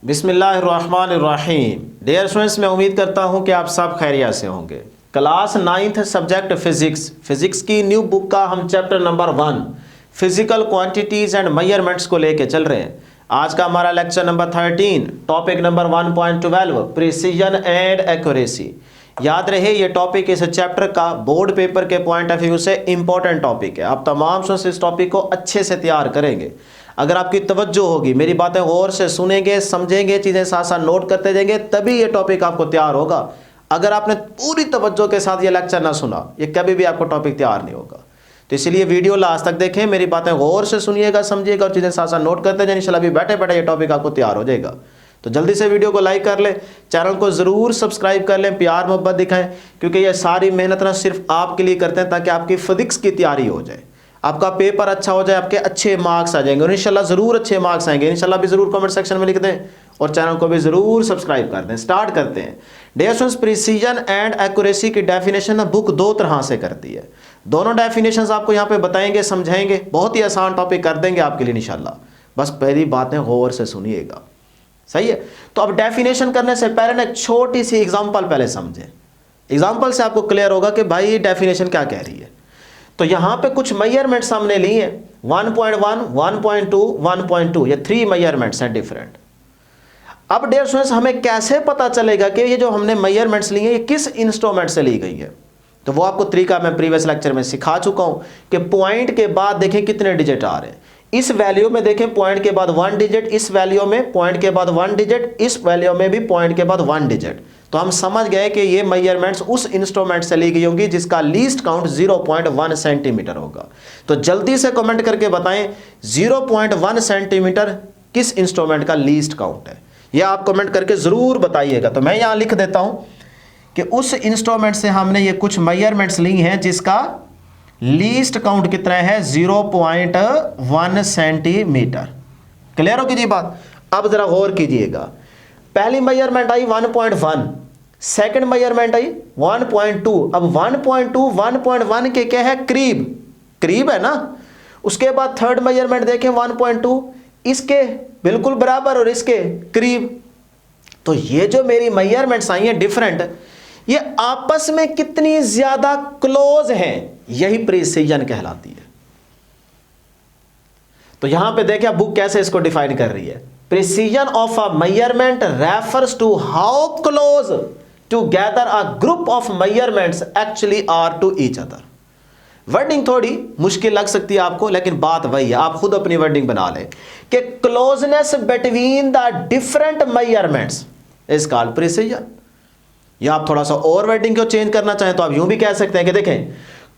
बिस्मिल्लाहिर्रहमानिर्रहीम। Dear students, मैं उम्मीद करता हूं कि आप सब खैरियत से होंगे। क्लास 9th सब्जेक्ट फिजिक्स की न्यू बुक का हम chapter number 1 physical quantities and measurements को लेके चल रहे हैं। आज का हमारा lecture number 13, topic number 1.12 precision and accuracy. याद रहे ये टॉपिक इस चैप्टर का बोर्ड पेपर के पॉइंट ऑफ व्यू से इंपॉर्टेंट टॉपिक है। आप तमाम स्टूडेंट्स इस टॉपिक को अच्छे से तैयार करेंगे अगर आपकी तवज्जो होगी, मेरी बातें गौर से सुनेंगे, समझेंगे, चीज़ें साथ साथ नोट करते जाएंगे, तभी ये टॉपिक आपको तैयार होगा। अगर आपने पूरी तवज्जो के साथ ये लेक्चर ना सुना, ये कभी भी आपको टॉपिक तैयार नहीं होगा। तो इसलिए वीडियो लास्ट तक देखें, मेरी बातें गौर से सुनिएगा, समझिएगा और चीज़ें साथ साथ नोट करते जाए। इंशाल्लाह भी बैठे बैठे ये टॉपिक आपको तैयार हो जाएगा। तो जल्दी से वीडियो को लाइक कर लें, चैनल को ज़रूर सब्सक्राइब कर लें, प्यार मोहब्बत दिखाएं, क्योंकि ये सारी मेहनत ना सिर्फ आपके लिए करते हैं ताकि आपकी फिजिक्स की तैयारी हो जाए, आपका पेपर अच्छा हो जाए, आपके अच्छे मार्क्स आ जाएंगे और इंशाल्लाह ज़रूर अच्छे मार्क्स आएंगे। इंशाल्लाह भी ज़रूर कमेंट सेक्शन में लिख दें और चैनल को भी ज़रूर सब्सक्राइब कर दें। स्टार्ट करते हैं। Dear students, precision and accuracy की डेफिनेशन ना बुक दो तरह से करती है। दोनों डेफिनेशंस आपको यहाँ पे बताएंगे, समझाएंगे, बहुत ही आसान टॉपिक कर देंगे आपके लिए इंशाल्लाह। बस पहली बातें गौर से सुनिएगा, सही है। तो अब डेफिनेशन करने से पहले ना एक छोटी सी एग्जाम्पल पहले समझें। एग्जाम्पल से आपको क्लियर होगा कि भाई डेफिनेशन क्या कह रही है। तो यहां पे कुछ मेजरमेंट्स हमने ली हैं 1.1, 1.2, 1.2, ये 3 मेजरमेंट्स हैं डिफरेंट। अब डियर स्टूडेंट्स, हमें कैसे पता चलेगा कि ये जो हमने मेजरमेंट्स ली हैं ये किस इंस्ट्रूमेंट से ली गई है? तो वो आपको तरीका मैं प्रीवियस लेक्चर में सिखा चुका हूं कि पॉइंट के बाद देखें कितने डिजिट आ रहे हैं। इस वैल्यू में देखें पॉइंट के बाद 1 डिजिट, इस वैल्यू में पॉइंट के बाद 1 डिजिट, इस वैल्यू में भी पॉइंट के बाद 1 डिजिट। तो हम समझ गए कि ये मेजरमेंट्स उस इंस्ट्रूमेंट से ली गई होंगी जिसका लीस्ट काउंट 0.1 सेंटीमीटर होगा। तो जल्दी से कमेंट करके बताएं 0.1 सेंटीमीटर किस इंस्ट्रूमेंट का लीस्ट काउंट है, यह आप कमेंट करके जरूर बताइएगा। तो मैं यहां लिख देता हूं कि उस इंस्ट्रूमेंट से हमने ये कुछ मेजरमेंट्स ली हैं जिसका लीस्ट काउंट कितना है 0.1 सेंटीमीटर। क्लियर हो कीजिए बात। अब जरा गौर कीजिएगा, पहली मेजरमेंट आई 1.1, सेकंड मेजरमेंट आई 1.2। अब 1.2 1.1 के क्या है, करीब करीब है ना। उसके बाद थर्ड मेजरमेंट देखें 1.2, इसके बिल्कुल बराबर और इसके करीब। तो ये जो मेरी मेजरमेंट्स आई हैं डिफरेंट, ये आपस में कितनी ज्यादा क्लोज हैं, यही प्रिसीजन कहलाती है। तो यहां पे देखिए बुक कैसे इसको डिफाइन कर रही है। Precision of a measurement refers to how close together a group of measurements actually are to each other. Wording थोड़ी मुश्किल लग सकती है आपको, लेकिन बात वही है, आप खुद अपनी वर्डिंग बना लें कि closeness between the different measurements is called precision. या आप थोड़ा सा और वर्डिंग को चेंज करना चाहें तो आप यूं भी कह सकते हैं कि देखें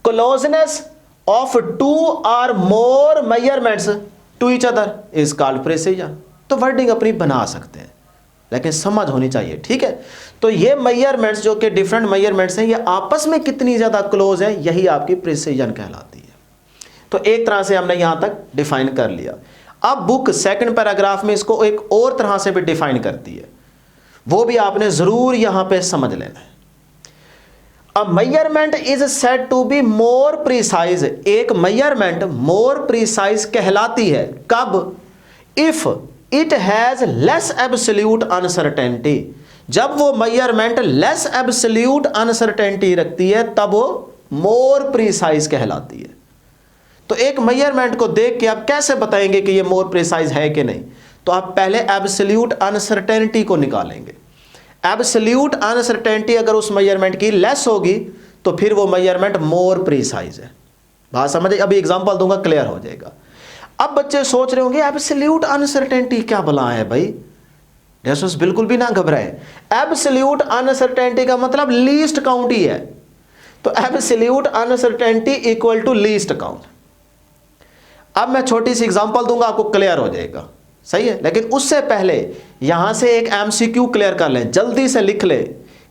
closeness of 2 or more measurements to each other is called precision. तो वर्डिंग अपनी बना सकते हैं, लेकिन समझ होनी चाहिए, ठीक है। तो ये मेजरमेंट्स जो कि डिफरेंट मेजरमेंट्स हैं, ये आपस में कितनी ज्यादा क्लोज है, यही आपकी प्रिसीजन कहलाती है। तो एक तरह से हमने यहां तक डिफाइन कर लिया। अब बुक सेकंड पैराग्राफ में इसको एक और तरह से भी डिफाइन करती है, वो भी आपने जरूर यहां पे समझ लेना है। A measurement is said to be more precise. एक मेजरमेंट मोर प्रिसाइज कहलाती है कब? If it has less absolute uncertainty. जब वो मेजरमेंट लेस एब्सोल्यूट अनसर्टेनिटी रखती है तब वो मोर प्रिसाइज कहलाती है। तो एक मेजरमेंट को देख के आप कैसे बताएंगे कि ये मोर प्रिसाइज है कि नहीं? तो आप पहले एब्सोल्यूट अनसर्टेनिटी को निकालेंगे। एब्सोल्यूट अनसर्टेनिटी अगर उस मेजरमेंट की लेस होगी तो फिर वो मेजरमेंट मोर प्रिसाइज है। बात समझे? अभी एग्जांपल दूंगा, क्लियर हो जाएगा। अब बच्चे सोच रहे होंगे एब्सोल्यूट अनसर्टेनिटी क्या भला है भाई? जैसे बिल्कुल भी ना घबराए। एब्सोल्यूट अनसर्टेनिटी का मतलब लीस्ट काउंट ही है। तो absolute uncertainty equal to least count. अब मैं छोटी सी एग्जांपल दूंगा, आपको क्लियर हो जाएगा, सही है। लेकिन उससे पहले यहां से एक एमसीक्यू क्लियर कर लें, जल्दी से लिख ले।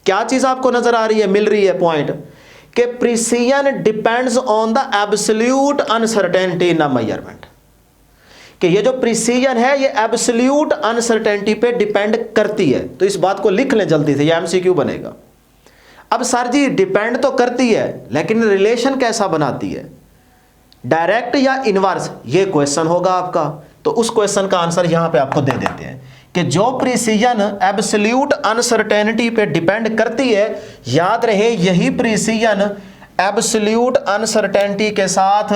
क्या चीज आपको नजर आ रही है, मिल रही है पॉइंट कि precision depends on the absolute uncertainty in a measurement. कि ये जो प्रिसीजन है ये एब्सोल्यूट अनसर्टेनिटी पे डिपेंड करती है। तो इस बात को लिख लें जल्दी से, ये एमसीक्यू बनेगा। अब सर जी डिपेंड तो करती है, लेकिन रिलेशन कैसा बनाती है, डायरेक्ट या इनवर्स, ये क्वेश्चन होगा आपका। तो उस क्वेश्चन का आंसर यहां पे आपको दे देते हैं कि जो प्रिसीजन एब्सोल्यूट अनसर्टेनिटी पे डिपेंड करती है, याद रहे यही प्रिसीजन एब्सोल्यूट अनसर्टेनिटी के साथ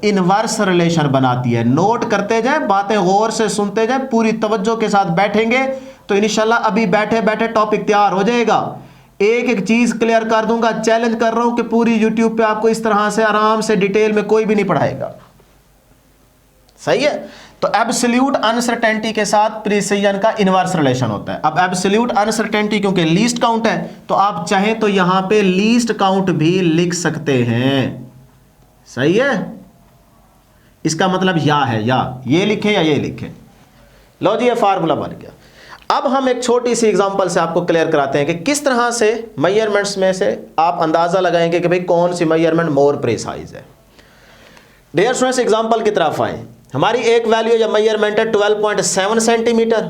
इनवर्स रिलेशन बनाती है। नोट करते जाए, बातें गौर से सुनते जाए, पूरी तवज्जो के साथ बैठेंगे तो इंशाल्लाह अभी बैठे बैठे टॉपिक तैयार हो जाएगा। एक एक चीज क्लियर कर दूंगा, चैलेंज कर रहा हूं कि पूरी यूट्यूब पे आपको इस तरह से आराम से डिटेल में कोई भी नहीं पढ़ाएगा। सही है। तो एब्सोल्यूट अनसर्टेनिटी के साथ प्रिसीजन का इनवर्स रिलेशन होता है। अब एब्सोल्यूट अनसर्टेनिटी क्योंकि लीस्ट काउंट है तो आप चाहें तो यहां पे लीस्ट काउंट भी लिख सकते हैं। सही है। इसका मतलब या है, या ये लिखें या ये लिखें। लो जी, ये फार्मूला बन गया। अब हम एक छोटी सी एग्जांपल से आपको क्लियर कराते हैं कि किस तरह से मेजरमेंट्स में से आप अंदाजा लगाएंगे कि भाई कौन सी मेजरमेंट मोर प्रिसाइज है। डियर स्टूडेंट्स, एग्जांपल की तरफ आए। हमारी एक वैल्यू या मेजरमेंट है 12.7 सेंटीमीटर।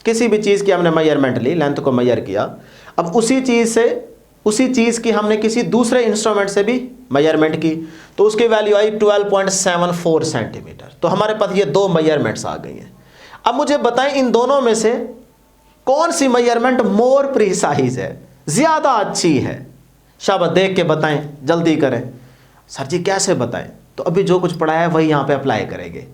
किसी भी चीज़ की हमने मेजरमेंट ली, लेंथ को मेजर किया। अब उसी चीज़ की हमने किसी दूसरे इंस्ट्रूमेंट से भी मेजरमेंट की तो उसकी वैल्यू आई 12.74 सेंटीमीटर। तो हमारे पास ये दो मेजरमेंट्स आ गई हैं। अब मुझे बताएं इन दोनों में से कौन सी मेजरमेंट मोर प्रिसाइज है, ज़्यादा अच्छी है। शाबाश, देख के बताएं, जल्दी करें। सर जी कैसे बताएं? तो अभी जो कुछ पढ़ाया है वही यहाँ पे अप्लाई करेंगे।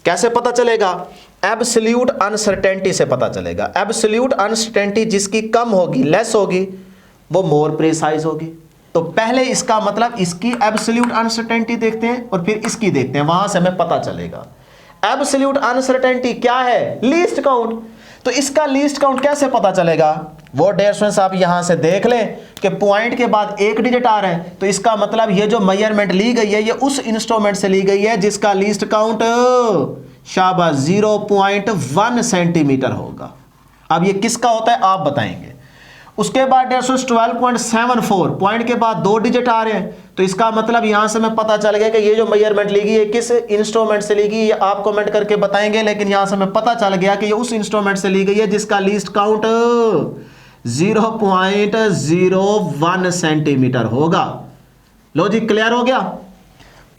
कैसे पता चलेगा? एब्सोल्यूट अनसर्टेनिटी से पता चलेगा। एब्सोल्यूट अनसर्टेनिटी जिसकी कम होगी, लेस होगी, वो मोर प्रिसाइज होगी। तो पहले इसका मतलब इसकी एब्सोल्यूट अनसर्टेनिटी देखते हैं और फिर इसकी देखते हैं, वहां से हमें पता चलेगा। एब्सोल्यूट अनसर्टेनिटी क्या है? Least count. तो इसका लीस्ट काउंट कैसे पता चलेगा? वो डियर स्टूडेंट्स आप यहां से देख लें कि पॉइंट के बाद एक डिजिट आ रहा है तो इसका मतलब ये जो मेजरमेंट ली गई है ये उस इंस्ट्रूमेंट से ली गई है जिसका लीस्ट काउंट शाबाश 0.1 सेंटीमीटर होगा। अब ये किसका होता है आप बताएंगे। उसके बाद डियर स्टूडेंट्स 12.74 पॉइंट के बाद दो डिजिट आ रहे हैं तो इसका मतलब यहां से हमें पता चल गया कि ये जो मेजरमेंट ली गई है किस इंस्ट्रूमेंट से ली गई, ये आप कमेंट करके बताएंगे। लेकिन यहां से हमें पता चल गया कि ये उस इंस्ट्रूमेंट से ली गई है जिसका लीस्ट काउंट 0.01 सेंटीमीटर होगा। लो जी, क्लियर हो गया।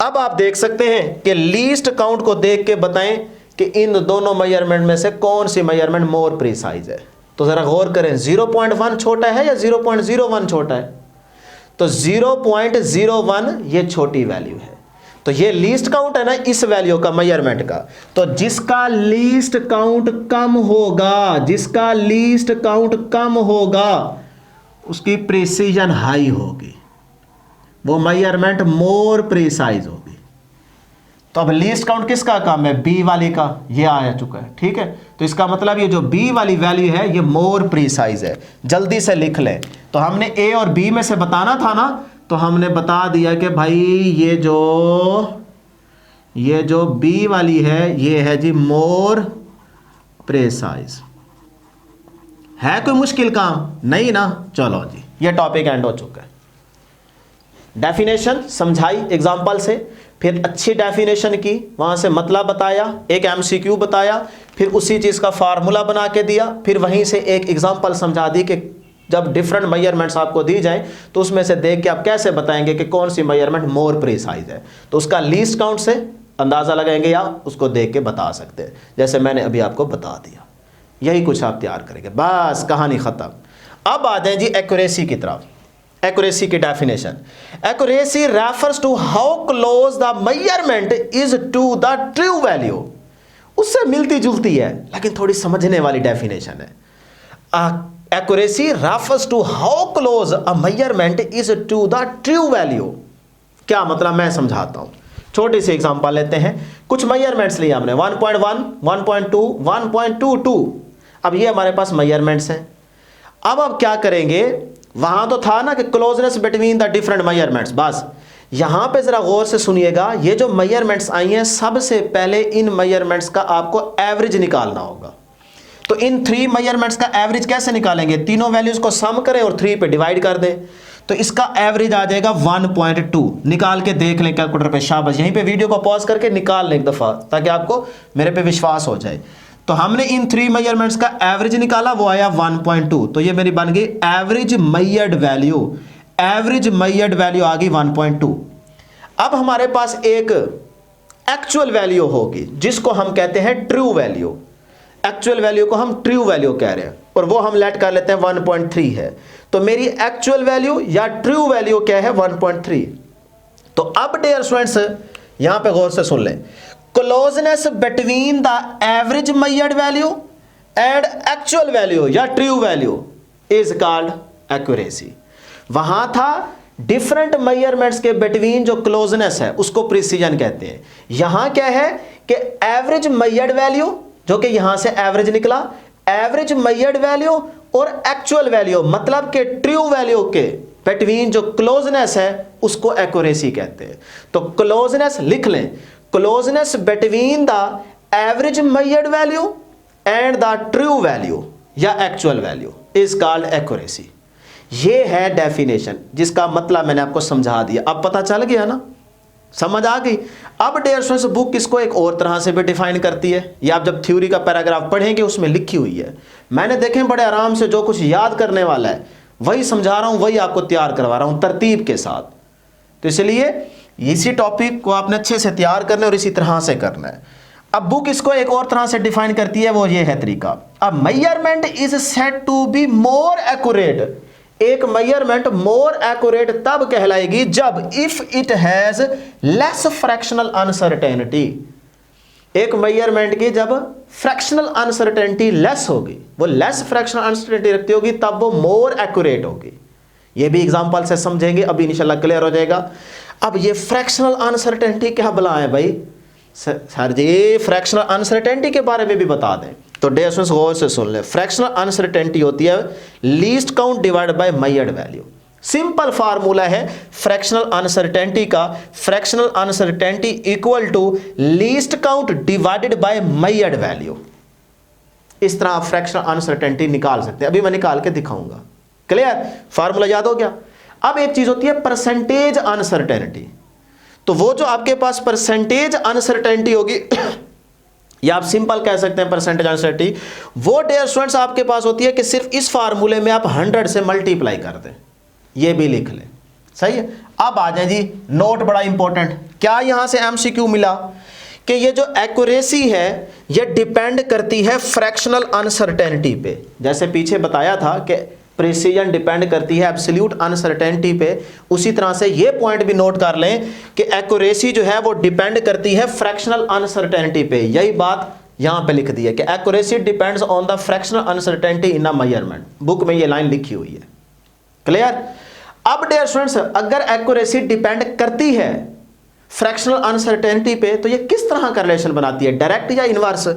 अब आप देख सकते हैं कि लीस्ट काउंट को देख के बताएं कि इन दोनों मेजरमेंट में से कौन सी मेजरमेंट मोर प्रिसाइज है। तो जरा गौर करें, 0.1 छोटा है या 0.01 छोटा है? तो 0.01 ये छोटी वैल्यू है। तो ये लीस्ट काउंट है ना इस वैल्यू का, मेजरमेंट का। तो जिसका लीस्ट काउंट कम होगा, जिसका लीस्ट काउंट कम होगा उसकी प्रिसीजन हाई होगी, वो मेजरमेंट मोर प्रिसाइज होगी। तो अब लीस्ट काउंट किसका कम है? बी वाली का। ये आ चुका है, ठीक है। तो इसका मतलब ये जो बी वाली वैल्यू है ये मोर प्रिसाइज है। जल्दी से लिख लें। तो हमने ए और बी में से बताना था ना, तो हमने बता दिया कि भाई ये जो बी वाली है ये है जी मोर प्रिसाइज। है कोई मुश्किल काम? नहीं ना। चलो जी, ये टॉपिक एंड हो चुका है। डेफिनेशन समझाई एग्जाम्पल से, फिर अच्छी डेफिनेशन की, वहां से मतलब बताया, एक एमसीक्यू बताया, फिर उसी चीज का फार्मूला बना के दिया, फिर वहीं से एक एग्जाम्पल समझा दी कि जब डिफरेंट मेजरमेंट्स आपको दी जाए तो उसमें से देख के आप कैसे बताएंगे कि कौन सी मेजरमेंट मोर प्रिसाइज है। तो उसका लीस्ट काउंट से अंदाजा लगाएंगे या उसको देख के बता सकते हैं, जैसे मैंने अभी आपको बता दिया। यही कुछ आप तैयार करेंगे, बस कहानी खत्म। अब आ जाए जी एक्यूरेसी की तरफ। एक्यूरेसी की definition, accuracy refers to how close the measurement is to the true value. उससे मिलती जुलती है लेकिन थोड़ी समझने वाली डेफिनेशन है। Accuracy refers to how close a measurement is to the true value. क्या मतलब मैं समझाता हूं। छोटी सी एग्जांपल लेते हैं। कुछ मेजरमेंट्स लिए हमने 1.1, 1.2, 1.22। अब ये हमारे पास मेजरमेंट्स हैं। अब क्या करेंगे, वहां तो था ना कि closeness between the different measurements. बस यहां पे जरा गौर से सुनिएगा, ये जो मेजरमेंट्स आई हैं सबसे पहले इन मेजरमेंट्स का आपको एवरेज निकालना होगा। तो इन 3 मेजरमेंट्स का एवरेज कैसे निकालेंगे? तीनों वैल्यूज को सम करें और 3 पे डिवाइड कर दें तो इसका एवरेज आ जाएगा 1.2। निकाल के देख लें कैलकुलेटर पे, शाबाश। यहीं पे वीडियो को पॉज करके निकाल लें एक दफा ताकि आपको मेरे पे विश्वास हो जाए। तो हमने इन 3 मेजरमेंट्स का एवरेज निकाला, वो आया 1.2। तो ये मेरी बन गई average measured value. Average measured value आ गई 1.2। अब हमारे पास एक एक्चुअल वैल्यू होगी जिसको हम कहते हैं ट्रू वैल्यू। एक्चुअल वैल्यू को हम ट्रू वैल्यू कह रहे हैं और वो हम लेट कर लेते हैं 1.3 है। तो मेरी एक्चुअल वैल्यू या ट्रू वैल्यू क्या है 1.3। तो अब डियर स्टूडेंट्स यहां पे गौर से सुन लें, closeness between the average measured value and actual value या true value is called accuracy. वहां था डिफरेंट मेजरमेंट्स के बिटवीन जो क्लोजनेस है उसको प्रिसीजन कहते हैं। यहां क्या है कि एवरेज मेजर्ड वैल्यू जो कि यहां से एवरेज निकला, एवरेज मेजर्ड वैल्यू और एक्चुअल वैल्यू मतलब कि ट्रू वैल्यू के बिटवीन जो क्लोजनेस है उसको एक्यूरेसी कहते हैं। तो क्लोजनेस लिख लें, closeness between the average measured value and the true value या actual value is called accuracy. ये है डेफिनेशन जिसका मतलब मैंने आपको समझा दिया। अब पता चल गया ना, समझ आ गई। अब डियर स्टूडेंट्स बुक इसको एक और तरह से भी डिफाइन करती है। ये आप जब थ्योरी का पैराग्राफ पढ़ेंगे उसमें लिखी हुई है, मैंने देखें बड़े आराम से जो कुछ याद करने वाला है वही समझा रहा हूं, वही आपको तैयार करवा रहा हूं तरतीब के साथ। तो इसलिए इसी टॉपिक को आपने अच्छे से तैयार करना है और इसी तरह से करना है। अब बुक इसको एक और तरह से डिफाइन करती है, वो ये है तरीका। अब measurement is said to be more accurate, एक मेजरमेंट मोर एक्यूरेट तब कहलाएगी जब if it has less fractional uncertainty. एक मेजरमेंट की जब फ्रैक्शनल अनसर्टेनिटी लेस होगी, वो लेस फ्रैक्शनल अनसर्टेनिटी रखती होगी, तब वो मोर एक्यूरेट होगी। ये भी एग्जांपल से समझेंगे, अभी इंशाल्लाह क्लियर हो जाएगा। अब ये फ्रैक्शनल अनसर्टेनिटी क्या बला है भाई सर जी, फ्रैक्शनल अनसर्टेनिटी के बारे में भी बता दें। तो डियर स्टूडेंट्स गौर से सुन ले, फ्रैक्शनल अनसर्टेनिटी होती है least count divide by measured value. Simple formula है फ्रैक्शनल अनसर्टेनिटी का, fractional uncertainty equal to least count divided by measured value. इस तरह आप फ्रैक्शनल अनसर्टेनिटी निकाल सकते हैं, अभी मैं निकाल के दिखाऊंगा। क्लियर, फार्मूला याद हो गया। अब एक चीज होती है परसेंटेज अनसर्टेनिटी। तो वो जो आपके पास परसेंटेज अनसर्टेनिटी होगी या आप सिंपल कह सकते हैं परसेंटेज अनसर्टेनिटी, वो डियर स्टूडेंट्स आपके पास होती है कि सिर्फ इस फार्मूले में आप 100 से मल्टीप्लाई कर दें। ये भी लिख लें, सही है। अब आ जाए जी, नोट बड़ा इंपॉर्टेंट, क्या यहां से एमसीक्यू मिला कि ये जो एक्यूरेसी है ये डिपेंड करती है फ्रैक्शनल अनसर्टेनिटी पे। जैसे पीछे बताया था कि प्रिसीजन डिपेंड करती है एब्सोल्यूट अनसर्टेनिटी पे, उसी तरह से ये पॉइंट भी नोट कर लें कि एक्यूरेसी जो है वो डिपेंड करती है फ्रैक्शनल अनसर्टेनिटी पे। यही बात यहां पे लिख दी है कि accuracy depends on the fractional uncertainty in a measurement. Book में ये लाइन लिखी हुई है। क्लियर। अब डियर स्टूडेंट्स अगर एक्यूरेसी डिपेंड करती है फ्रैक्शनल अनसर्टेनिटी पे तो ये किस तरह का रिलेशन बनाती है, डायरेक्ट या इनवर्स?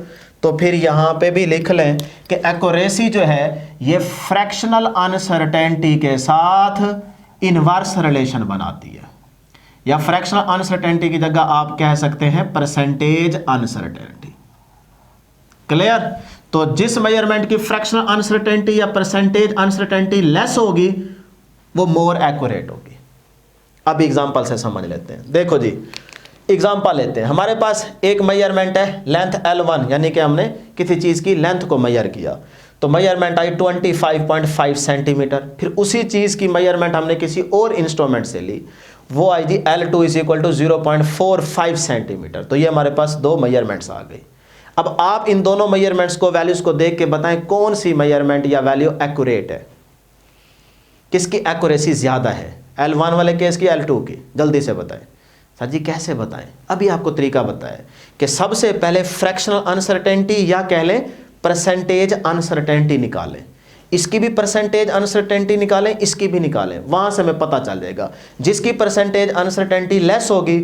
तो फिर यहां पे भी लिख लें कि एक्यूरेसी जो है ये फ्रैक्शनल अनसर्टेनिटी के साथ इनवर्स रिलेशन बनाती है, या फ्रैक्शनल अनसर्टेनिटी की जगह आप कह सकते हैं परसेंटेज अनसर्टेनिटी। क्लियर। तो जिस मेजरमेंट की फ्रैक्शनल अनसर्टेनिटी या परसेंटेज अनसर्टेनिटी लेस होगी वो मोर एक्यूरेट होगी। अब एग्जांपल से समझ लेते हैं। देखो जी, एग्जांपल लेते हैं। हमारे पास एक मेजरमेंट है लेंथ L1, यानी कि हमने किसी चीज़ की लेंथ को मेजर किया, तो मेजरमेंट आई 25.5 सेंटीमीटर। फिर उसी चीज़ की मेजरमेंट हमने किसी और इंस्ट्रूमेंट से ली, वो I G L2 is equal to 0.45 centimetre. तो ये हमारे पास दो मेजरमेंट्स आ गई। अब आप इन दोनों मेजरमेंट्स को वैल्यूज़ को देख के बताएं कौन सी मेजरमेंट या वैल्यू एक्यूरेट है, किसकी एक्यूरेसी ज़्यादा है, L1 वाले केस की L2 की? जल्दी से बताएं। सर जी कैसे बताएं? अभी आपको तरीका बताया कि सबसे पहले फ्रैक्शनल अनसर्टेनिटी या कह लें परसेंटेज अनसर्टेनिटी निकालें। इसकी भी परसेंटेज अनसर्टेनिटी निकालें, इसकी भी निकालें, वहां से हमें पता चल जाएगा। जिसकी परसेंटेज अनसर्टेनिटी लेस होगी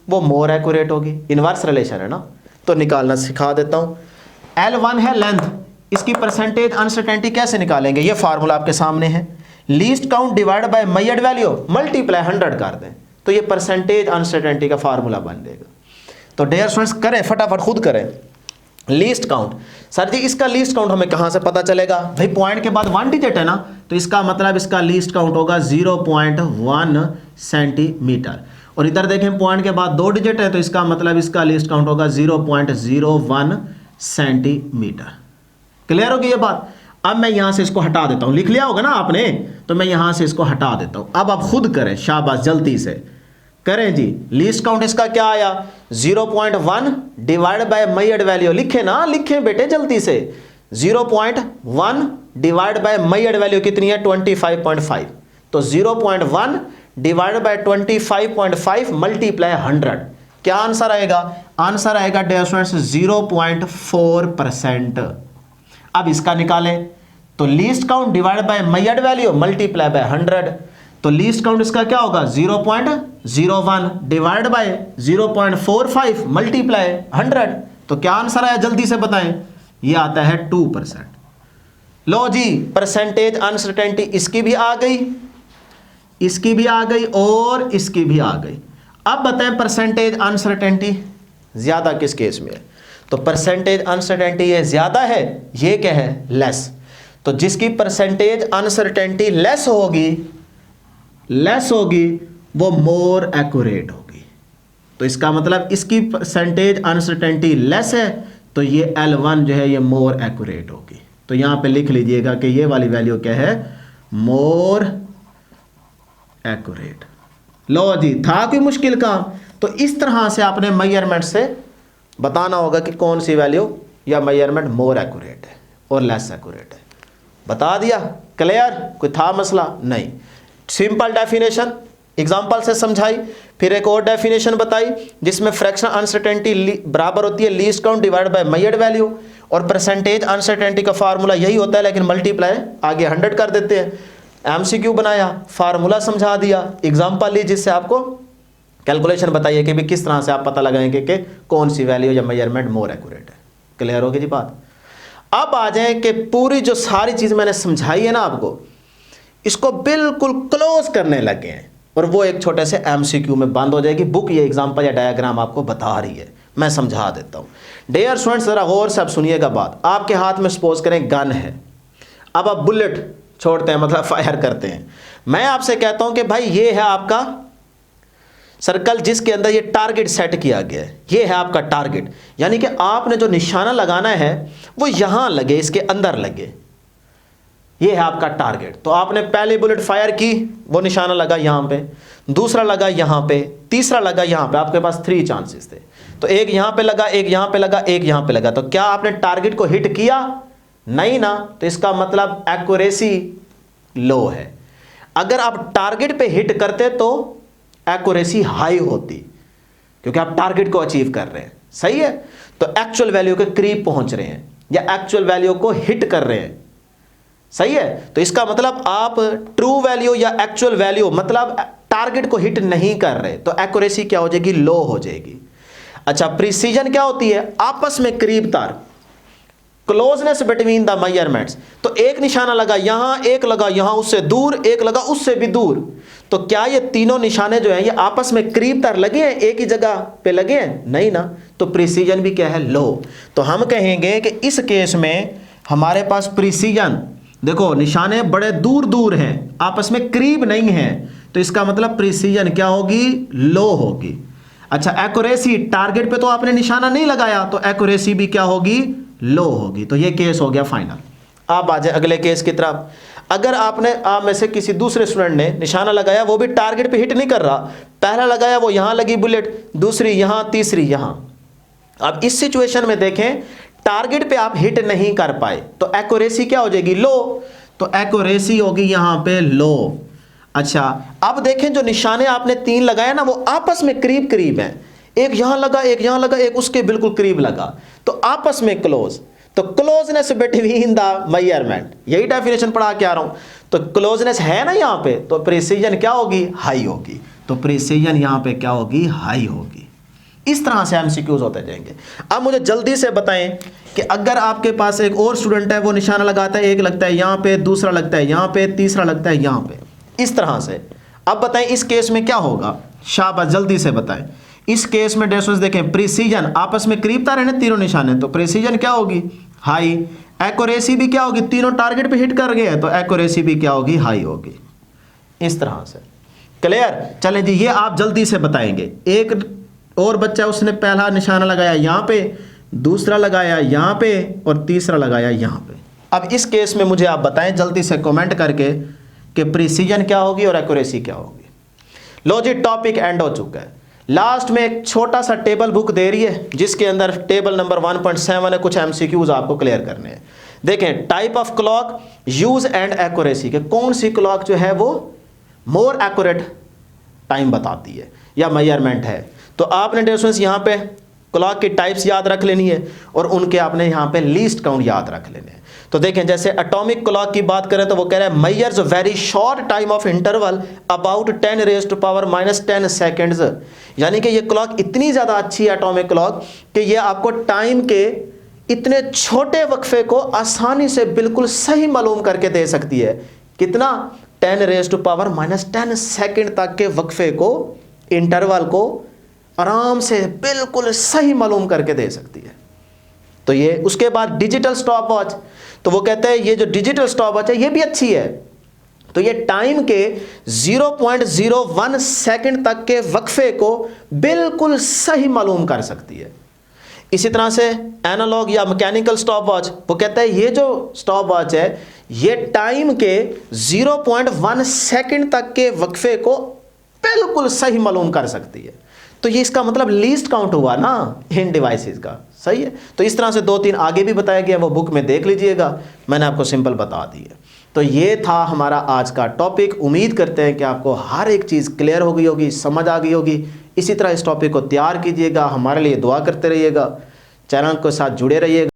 वो मोर एक्यूरेट होगी। इनवर्स रिलेशन है ना, तो निकालना सिखा देता हूं। L1 है लेंथ, इसकी परसेंटेज अनसर्टेनिटी कैसे निकालेंगे? ये फार्मूला आपके सामने है, least count divide by measured value multiply 100 कर दें, तो ये परसेंटेज अनसर्टेनिटी का फार्मूला बन जाएगा। तो डियर स्टूडेंट्स करें, फटाफट खुद करें। लीस्ट काउंट, सर जी इसका लीस्ट काउंट हमें कहां से पता चलेगा? भाई पॉइंट के बाद 1 डिजिट है ना, तो इसका मतलब इसका लीस्ट काउंट होगा 0.1 सेंटीमीटर। और इधर देखें पॉइंट के बाद 2 डिजिट है, तो इसका मतलब इसका लीस्ट काउंट होगा 0.01 सेंटीमीटर। क्लियर होगी ये बात? अब मैं यहां से इसको हटा देता हूं, लिख लिया होगा ना आपने, तो मैं यहां से इसको हटा देता हूं। अब आप खुद करें, शाबाश, जल्दी से करें जी। लीस्ट काउंट इसका क्या आया 0.1 डिवाइड बाय मेजर्ड वैल्यू, लिखे ना, लिखें बेटे जल्दी से। 0.1 डिवाइड बाय मेजर्ड वैल्यू कितनी है 25.5, तो 0.1 डिवाइड बाय 25.5 मल्टीप्लाई 100, क्या आंसर आएगा? आंसर आएगा डियर स्टूडेंट्स 0.4%। अब इसका निकालें तो least count divide by measured value multiply by 100, तो लीस्ट काउंट इसका क्या होगा 0.01 डिवाइड बाय 0.45 मल्टीप्लाई 100, तो क्या आंसर आया जल्दी से बताएं? ये आता है 2%। लो जी, परसेंटेज अनसर्टेनिटी इसकी भी आ गई, इसकी भी आ गई और इसकी भी आ गई। अब बताएं परसेंटेज अनसर्टेनिटी ज्यादा किस केस में है? तो परसेंटेज अनसर्टेनिटी ये ज्यादा है, ये क्या है लेस। तो जिसकी परसेंटेज अनसर्टेनिटी लेस होगी वो मोर एक्यूरेट होगी। तो इसका मतलब इसकी परसेंटेज अनसर्टेनिटी लेस है, तो ये L1 जो है ये मोर एक्यूरेट होगी। तो यहां पे लिख लीजिएगा कि ये वाली वैल्यू क्या है मोर एक्यूरेट। लो जी, था कोई मुश्किल काम? तो इस तरह से आपने मेजरमेंट से बताना होगा कि कौन सी वैल्यू या मेजरमेंट मोर एक्यूरेट है और लेस एक्यूरेट है। बता दिया, क्लियर? कोई था मसला? नहीं। सिंपल डेफिनेशन एग्जांपल से समझाई, फिर एक और डेफिनेशन बताई जिसमें फ्रैक्शन अनसर्टेनिटी बराबर होती है least count divide by measured value, और परसेंटेज अनसर्टेनिटी का फार्मूला यही होता है लेकिन मल्टीप्लाई आगे 100 कर देते हैं। एमसीक्यू बनाया, फार्मूला समझा दिया, एग्जांपल ली जिससे आपको कैलकुलेशन बताइए कि भी किस तरह से आप पता लगाएंगे कि कौन सी वैल्यू या मेजरमेंट मोर एक्यूरेट है। क्लियर होगी जी बात? अब आ जाए कि पूरी जो सारी चीज मैंने समझाई है ना आपको, इसको बिल्कुल क्लोज करने लगे हैं और वो एक छोटे से एमसीक्यू में बंद हो जाएगी। बुक ये एग्जांपल या डायग्राम आपको बता रही है, मैं समझा देता हूं। डियर स्टूडेंट्स जरा गौर से अब सुनिएगा बात। आपके हाथ में सपोज करें गन है, अब आप बुलेट छोड़ते हैं मतलब फायर करते हैं। मैं आपसे कहता हूं कि भाई ये है आपका सर्कल जिसके अंदर ये टारगेट सेट किया गया है, ये है आपका टारगेट, यानी कि आपने जो निशाना लगाना है वो यहां लगे, इसके अंदर लगे, ये है आपका टारगेट। तो आपने पहली बुलेट फायर की, वो निशाना लगा यहां पे, दूसरा लगा यहां पे, तीसरा लगा यहां पे। आपके पास 3 चांसेस थे, तो एक यहां पे लगा, एक यहां पे लगा, एक यहां पे लगा। तो क्या आपने टारगेट को हिट किया? नहीं ना। तो इसका मतलब एक्यूरेसी लो है। अगर आप टारगेट पे हिट करते तो एक्यूरेसी हाई होती, क्योंकि आप टारगेट को अचीव कर रहे हैं। सही है? तो एक्चुअल वैल्यू के करीब पहुंच रहे हैं या एक्चुअल वैल्यू को हिट कर रहे हैं। सही है? तो इसका मतलब आप ट्रू वैल्यू या एक्चुअल वैल्यू मतलब टारगेट को हिट नहीं कर रहे, तो एक्यूरेसी क्या हो जाएगी? लो हो जाएगी। अच्छा, प्रिसीजन क्या होती है? आपस में करीबता, क्लोजनेस बिटवीन द मेजरमेंट्स। तो एक निशाना लगा यहां, एक लगा यहां उससे दूर, एक लगा उससे भी दूर। तो क्या ये तीनों निशाने जो हैं ये आपस में करीब तर लगे हैं, एक ही जगह पे लगे हैं? नहीं ना। तो प्रिसीजन भी क्या है? लो। तो हम कहेंगे कि इस केस में हमारे पास प्रिसीजन, देखो निशाने बड़े दूर दूर हैं, आपस में करीब नहीं हैं, तो इसका मतलब प्रिसीजन क्या होगी? लो होगी। अच्छा, एक्यूरेसी, टारगेट पे तो आपने निशाना नहीं लगाया, तो एक्यूरेसी भी क्या होगी? लो होगी। तो ये केस हो गया फाइनल। आप आ जाए अगले केस की तरफ। अगर आपने आप में से किसी दूसरे स्टूडेंट ने निशाना लगाया, वो भी टारगेट पे हिट नहीं कर रहा, पहला लगाया वो यहां लगी बुलेट, दूसरी यहां, तीसरी यहां। अब इस सिचुएशन में देखें टारगेट पे आप हिट नहीं कर पाए, तो एक्यूरेसी क्या हो जाएगी? लो। तो एक्यूरेसी होगी यहां पे लो। अच्छा, अब देखें जो निशाने आपने 3 लगाए ना वो आपस में करीब करीब हैं, एक यहां लगा, एक यहां लगा, एक उसके बिल्कुल करीब लगा, तो आपस में क्लोज। तो क्लोजनेस बिटवीन द मेजरमेंट, यही डेफिनेशन पढ़ा के आ रहा हूं। तो क्लोजनेस है ना यहां पे, तो प्रिसीजन क्या होगी? हाई होगी। तो प्रिसीजन यहां पे क्या होगी? हाई होगी। इस तरह से एमसीक्यूज होते जाएंगे। अब मुझे जल्दी से बताएं कि अगर आपके पास एक और स्टूडेंट है, वो निशाना लगाता है, एक लगता है यहां पे, दूसरा लगता है यहां पे, तीसरा लगता है यहां पे, इस तरह से। अब बताएं इस केस में क्या होगा? शाबाश, जल्दी से बताएं। इस केस में डेशोस देखें, प्रिसीजन आपस में करीबता रहने तीनों निशाने, तो प्रिसीजन क्या होगी? हाई। एक्यूरेसी भी क्या होगी? तीनों टारगेट पे हिट कर गए हैं, तो एक्यूरेसी भी क्या होगी? हाई होगी। इस तरह से। क्लियर? चलें जी, ये आप जल्दी से बताएंगे। एक और बच्चा, उसने पहला निशाना लगाया यहां पे, दूसरा लगाया यहां पे और तीसरा लगाया यहां पे। अब इस केस में मुझे आप बताएं जल्दी से कमेंट करके कि प्रिसीजन क्या होगी और एक्यूरेसी क्या होगी। लो जी, टॉपिक एंड हो चुका है। लास्ट में एक छोटा सा टेबल बुक दे रही है जिसके अंदर टेबल नंबर 1.7 है, कुछ एमसीक्यूज आपको क्लियर करने हैं। देखें, type of clock, use and accuracy, के कौन सी क्लॉक जो है वो मोर एक्यूरेट टाइम बताती है या मेजरमेंट है। तो आपने डियर स्टूडेंट्स यहाँ पे क्लॉक की टाइप्स याद रख लेनी है और उनके आपने यहाँ पे लीस्ट काउंट याद रख लेने हैं। तो देखें, जैसे एटॉमिक क्लॉक की बात करें तो वो कह रहा है measures very short time of interval about 10⁻⁻10 seconds, यानी कि ये क्लॉक इतनी ज़्यादा अच्छी है एटॉमिक क्लॉक कि ये आपको टाइम के इतने छोटे वक्फे को आसानी से बिल्कुल सही मालूम करके दे सकती है। कितना? 10⁻⁻10 सेकेंड तक के वक्फे को, इंटरवल को आराम से बिल्कुल सही मालूम करके दे सकती है। तो ये उसके बाद डिजिटल स्टॉप वॉच, तो वो कहते हैं ये जो डिजिटल स्टॉप वॉच है ये भी अच्छी है। तो ये टाइम के 0.01 सेकंड तक के वक्फे को बिल्कुल सही मालूम कर सकती है। इसी तरह से एनालॉग या मैकेनिकल स्टॉप वॉच, वो कहता है ये जो स्टॉप वॉच है ये टाइम के 0.1 सेकंड तक के वक्फे को बिल्कुल सही मालूम कर सकती है। तो ये इसका मतलब लीस्ट काउंट हुआ ना इन डिवाइसेस का, सही है। तो इस तरह से 2-3 आगे भी बताया गया, वो बुक में देख लीजिएगा, मैंने आपको सिंपल बता दी है। तो ये था हमारा आज का टॉपिक। उम्मीद करते हैं कि आपको हर एक चीज़ क्लियर हो गई होगी, समझ आ गई होगी। इसी तरह इस टॉपिक को तैयार कीजिएगा, हमारे लिए दुआ करते रहिएगा, चैनल के साथ जुड़े रहिएगा।